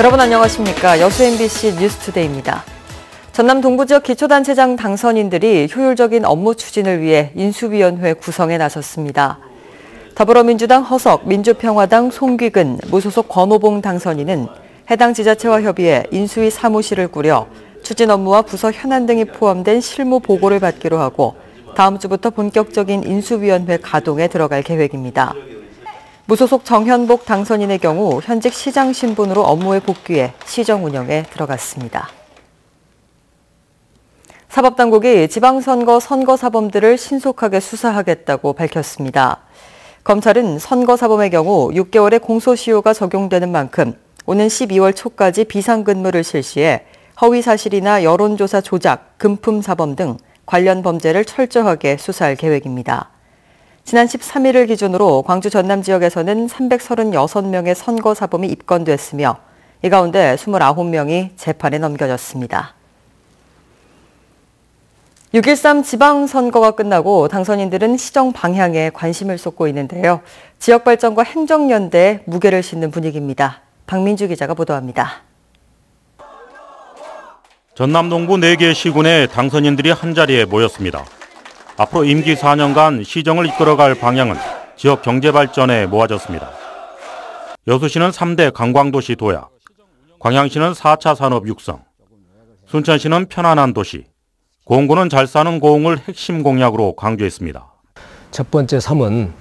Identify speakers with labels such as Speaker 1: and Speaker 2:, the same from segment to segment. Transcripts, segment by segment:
Speaker 1: 여러분 안녕하십니까. 여수 MBC 뉴스투데이입니다. 전남 동부지역 기초단체장 당선인들이 효율적인 업무 추진을 위해 인수위원회 구성에 나섰습니다. 더불어민주당 허석, 민주평화당 송귀근, 무소속 권오봉 당선인은 해당 지자체와 협의해 인수위 사무실을 꾸려 추진 업무와 부서 현안 등이 포함된 실무 보고를 받기로 하고 다음 주부터 본격적인 인수위원회 가동에 들어갈 계획입니다. 무소속 정현복 당선인의 경우 현직 시장 신분으로 업무에 복귀해 시정 운영에 들어갔습니다. 사법당국이 지방선거 선거사범들을 신속하게 수사하겠다고 밝혔습니다. 검찰은 선거사범의 경우 6개월의 공소시효가 적용되는 만큼 오는 12월 초까지 비상근무를 실시해 허위사실이나 여론조사 조작, 금품사범 등 관련 범죄를 철저하게 수사할 계획입니다. 지난 13일을 기준으로 광주 전남 지역에서는 336명의 선거사범이 입건됐으며 이 가운데 29명이 재판에 넘겨졌습니다. 6.13 지방선거가 끝나고 당선인들은 시정 방향에 관심을 쏟고 있는데요. 지역발전과 행정연대에 무게를 싣는 분위기입니다. 박민주 기자가 보도합니다.
Speaker 2: 전남 동부 4개 시군의 당선인들이 한자리에 모였습니다. 앞으로 임기 4년간 시정을 이끌어갈 방향은 지역 경제 발전에 모아졌습니다. 여수시는 3대 관광도시 도약, 광양시는 4차 산업 육성, 순천시는 편안한 도시, 고흥군은 잘 사는 고흥을 핵심 공약으로 강조했습니다.
Speaker 3: 첫 번째 3은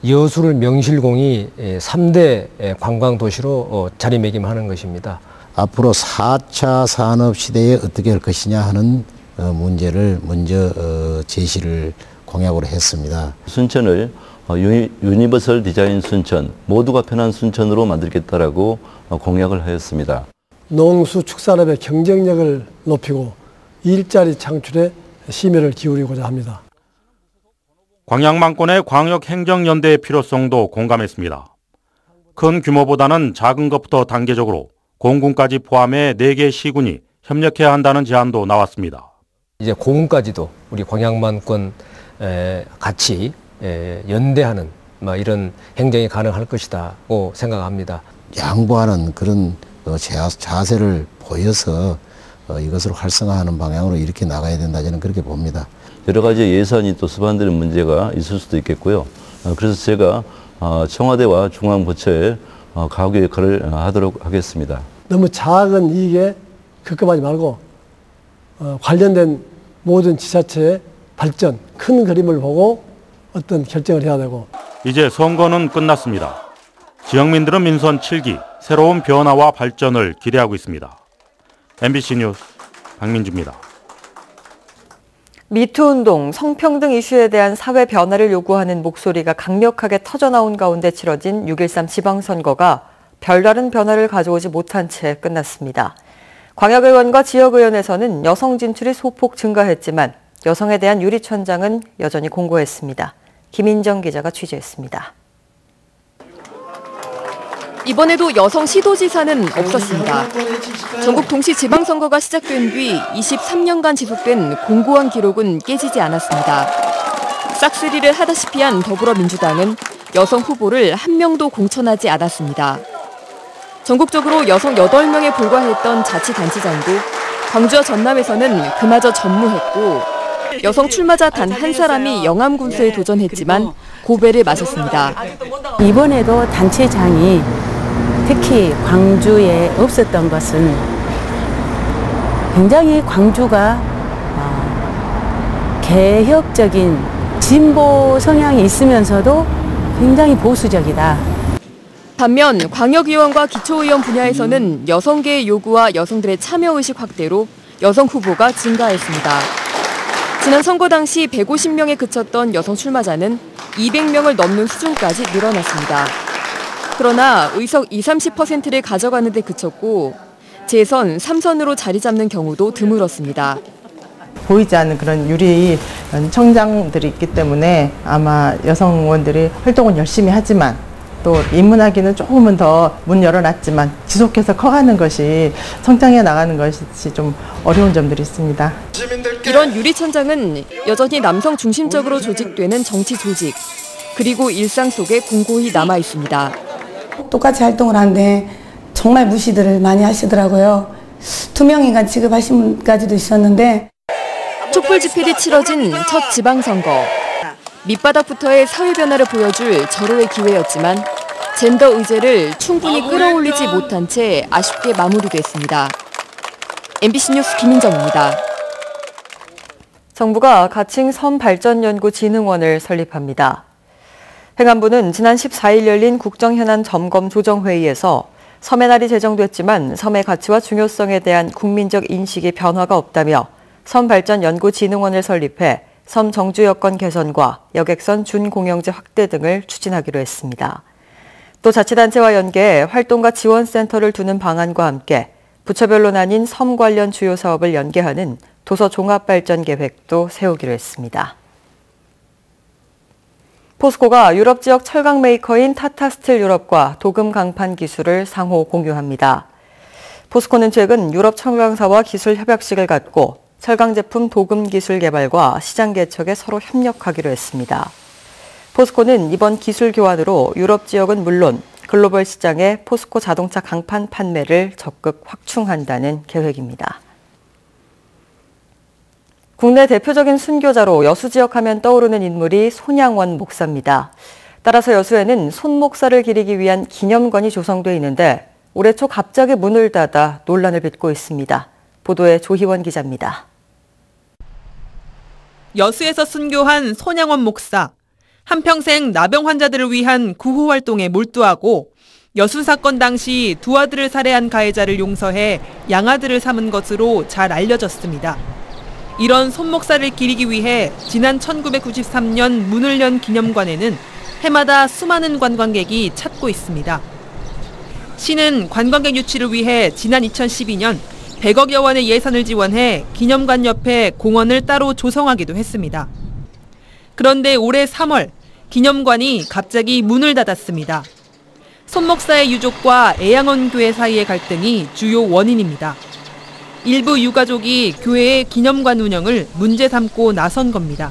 Speaker 3: 여수를 명실공히 3대 관광도시로 자리매김하는 것입니다.
Speaker 4: 앞으로 4차 산업시대에 어떻게 할 것이냐 하는 문제를 먼저 제시를 공약으로 했습니다.
Speaker 5: 순천을 유니버설 디자인 순천, 모두가 편한 순천으로 만들겠다라고 공약을 하였습니다.
Speaker 6: 농수축산업의 경쟁력을 높이고 일자리 창출에 심혈을 기울이고자 합니다.
Speaker 2: 광양만권의 광역행정연대의 필요성도 공감했습니다. 큰 규모보다는 작은 것부터 단계적으로 공군까지 포함해 4개 시군이 협력해야 한다는 제안도 나왔습니다.
Speaker 3: 이제 고흥까지도 우리 광양만권 같이 연대하는 이런 행정이 가능할 것이라고 생각합니다.
Speaker 4: 양보하는 그런 자세를 보여서 이것을 활성화하는 방향으로 이렇게 나가야 된다 저는 그렇게 봅니다.
Speaker 5: 여러 가지 예산이 또 수반되는 문제가 있을 수도 있겠고요. 그래서 제가 청와대와 중앙부처에 가구 역할을 하도록 하겠습니다.
Speaker 6: 너무 작은 이익에 급급하지 말고 관련된 모든 지자체의 발전, 큰 그림을 보고 어떤 결정을 해야 되고.
Speaker 2: 이제 선거는 끝났습니다. 지역민들은 민선 7기, 새로운 변화와 발전을 기대하고 있습니다. MBC 뉴스 박민주입니다.
Speaker 1: 미투운동, 성평등 이슈에 대한 사회 변화를 요구하는 목소리가 강력하게 터져나온 가운데 치러진 6.13 지방선거가 별다른 변화를 가져오지 못한 채 끝났습니다. 광역의원과 지역의원에서는 여성 진출이 소폭 증가했지만 여성에 대한 유리천장은 여전히 공고했습니다. 김인정 기자가 취재했습니다.
Speaker 7: 이번에도 여성 시도지사는 없었습니다. 전국 동시 지방선거가 시작된 뒤 23년간 지속된 공고한 기록은 깨지지 않았습니다. 싹쓸이를 하다시피 한 더불어민주당은 여성 후보를 한 명도 공천하지 않았습니다. 전국적으로 여성 8명에 불과했던 자치단체장도 광주와 전남에서는 그마저 전무했고 여성 출마자 단 한 사람이 영암군수에 도전했지만 고배를 맞았습니다.
Speaker 8: 이번에도 단체장이 특히 광주에 없었던 것은 굉장히 광주가 개혁적인 진보 성향이 있으면서도 굉장히 보수적이다.
Speaker 7: 반면 광역의원과 기초의원 분야에서는 여성계의 요구와 여성들의 참여의식 확대로 여성 후보가 증가했습니다. 지난 선거 당시 150명에 그쳤던 여성 출마자는 200명을 넘는 수준까지 늘어났습니다. 그러나 의석 20-30%를 가져가는 데 그쳤고 재선 3선으로 자리 잡는 경우도 드물었습니다.
Speaker 9: 보이지 않는 그런 유리 청장들이 있기 때문에 아마 여성 의원들이 활동은 열심히 하지만 또 입문하기는 조금은 더 문 열어놨지만 지속해서 커가는 것이 성장해 나가는 것이 좀 어려운 점들이 있습니다.
Speaker 7: 이런 유리천장은 여전히 남성 중심적으로 조직되는 정치 조직, 그리고 일상 속에 공고히 남아 있습니다.
Speaker 10: 똑같이 활동을 하는데 정말 무시들을 많이 하시더라고요. 투명인간 취급하신 분까지도 있었는데.
Speaker 7: 촛불 집필이 치러진 첫 지방선거. 밑바닥부터의 사회 변화를 보여줄 절호의 기회였지만 젠더 의제를 충분히 끌어올리지 못한 채 아쉽게 마무리됐습니다. MBC 뉴스 김인정입니다.
Speaker 1: 정부가 가칭 섬발전연구진흥원을 설립합니다. 행안부는 지난 14일 열린 국정현안 점검 조정회의에서 섬의 날이 제정됐지만 섬의 가치와 중요성에 대한 국민적 인식의 변화가 없다며 섬발전연구진흥원을 설립해 섬 정주 여건 개선과 여객선 준공영제 확대 등을 추진하기로 했습니다. 또 자치단체와 연계해 활동가 지원센터를 두는 방안과 함께 부처별로 나뉜 섬 관련 주요 사업을 연계하는 도서 종합발전 계획도 세우기로 했습니다. 포스코가 유럽 지역 철강 메이커인 타타스틸 유럽과 도금 강판 기술을 상호 공유합니다. 포스코는 최근 유럽 철강사와 기술 협약식을 갖고 철강 제품 도금 기술 개발과 시장 개척에 서로 협력하기로 했습니다. 포스코는 이번 기술 교환으로 유럽 지역은 물론 글로벌 시장에 포스코 자동차 강판 판매를 적극 확충한다는 계획입니다. 국내 대표적인 순교자로 여수 지역 하면 떠오르는 인물이 손양원 목사입니다. 따라서 여수에는 손 목사를 기리기 위한 기념관이 조성돼 있는데 올해 초 갑자기 문을 닫아 논란을 빚고 있습니다. 보도에 조희원 기자입니다.
Speaker 11: 여수에서 순교한 손양원 목사. 한평생 나병 환자들을 위한 구호 활동에 몰두하고 여수 사건 당시 두 아들을 살해한 가해자를 용서해 양아들을 삼은 것으로 잘 알려졌습니다. 이런 손 목사를 기리기 위해 지난 1993년 문을 연 기념관에는 해마다 수많은 관광객이 찾고 있습니다. 시는 관광객 유치를 위해 지난 2012년 100억여 원의 예산을 지원해 기념관 옆에 공원을 따로 조성하기도 했습니다. 그런데 올해 3월 기념관이 갑자기 문을 닫았습니다. 손 목사의 유족과 애양원 교회 사이의 갈등이 주요 원인입니다. 일부 유가족이 교회의 기념관 운영을 문제 삼고 나선 겁니다.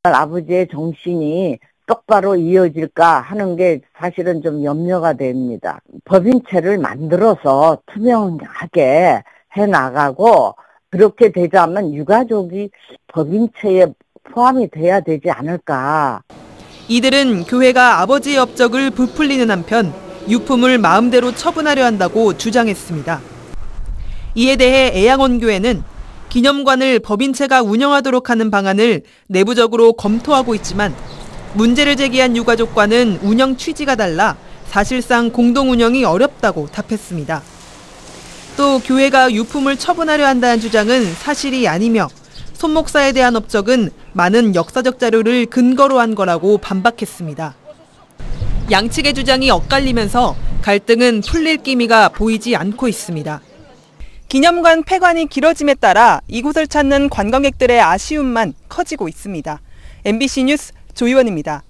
Speaker 12: 아버지의 정신이 똑바로 이어질까 하는 게 사실은 좀 염려가 됩니다. 법인체를 만들어서 투명하게 해나가고 그렇게 되자면 유가족이 법인체에 포함이 돼야 되지 않을까.
Speaker 11: 이들은 교회가 아버지의 업적을 부풀리는 한편 유품을 마음대로 처분하려 한다고 주장했습니다. 이에 대해 애양원교회는 기념관을 법인체가 운영하도록 하는 방안을 내부적으로 검토하고 있지만 문제를 제기한 유가족과는 운영 취지가 달라 사실상 공동 운영이 어렵다고 답했습니다. 또 교회가 유품을 처분하려 한다는 주장은 사실이 아니며 손 목사에 대한 업적은 많은 역사적 자료를 근거로 한 거라고 반박했습니다. 양측의 주장이 엇갈리면서 갈등은 풀릴 기미가 보이지 않고 있습니다. 기념관 폐관이 길어짐에 따라 이곳을 찾는 관광객들의 아쉬움만 커지고 있습니다. MBC 뉴스 조희원입니다.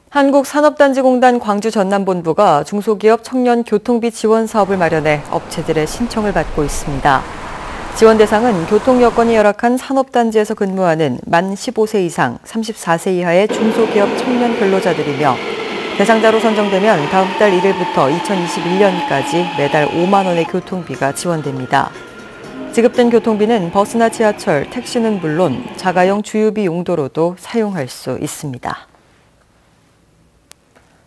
Speaker 1: 한국산업단지공단 광주 전남본부가 중소기업 청년 교통비 지원 사업을 마련해 업체들의 신청을 받고 있습니다. 지원 대상은 교통 여건이 열악한 산업단지에서 근무하는 만 15세 이상 34세 이하의 중소기업 청년 근로자들이며 대상자로 선정되면 다음 달 1일부터 2021년까지 매달 5만 원의 교통비가 지원됩니다. 지급된 교통비는 버스나 지하철, 택시는 물론 자가용 주유비 용도로도 사용할 수 있습니다.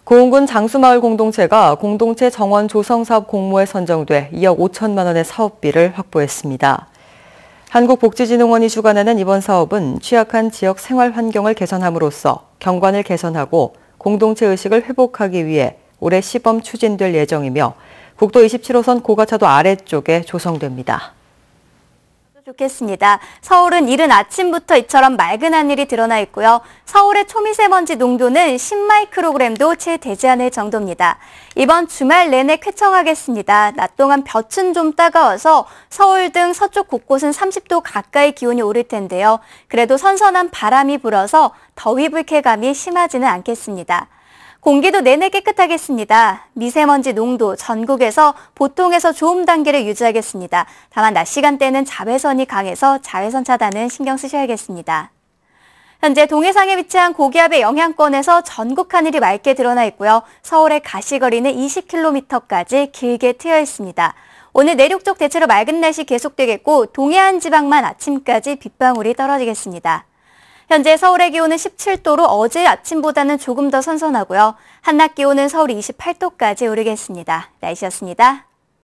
Speaker 1: 고흥군 장수마을 공동체가 공동체 정원 조성 사업 공모에 선정돼 2억 5천만 원의 사업비를 확보했습니다. 한국복지진흥원이 주관하는 이번 사업은 취약한 지역 생활 환경을 개선함으로써 경관을 개선하고 공동체 의식을 회복하기 위해 올해 시범 추진될 예정이며 국도 27호선 고가차도 아래쪽에 조성됩니다.
Speaker 13: 좋겠습니다. 서울은 이른 아침부터 이처럼 맑은 하늘이 드러나 있고요. 서울의 초미세먼지 농도는 10마이크로그램도 채 되지 않을 정도입니다. 이번 주말 내내 쾌청하겠습니다. 낮 동안 볕은 좀 따가워서 서울 등 서쪽 곳곳은 30도 가까이 기온이 오를 텐데요. 그래도 선선한 바람이 불어서 더위 불쾌감이 심하지는 않겠습니다. 공기도 내내 깨끗하겠습니다. 미세먼지 농도 전국에서 보통에서 좋음 단계를 유지하겠습니다. 다만 낮 시간대는 자외선이 강해서 자외선 차단은 신경 쓰셔야겠습니다. 현재 동해상에 위치한 고기압의 영향권에서 전국 하늘이 맑게 드러나 있고요. 서울의 가시거리는 20km까지 길게 트여 있습니다. 오늘 내륙 쪽 대체로 맑은 날씨 계속되겠고 동해안 지방만 아침까지 빗방울이 떨어지겠습니다. 현재 서울의 기온은 17도로 어제 아침보다는 조금 더 선선하고요. 한낮 기온은 서울이 28도까지 오르겠습니다. 날씨였습니다.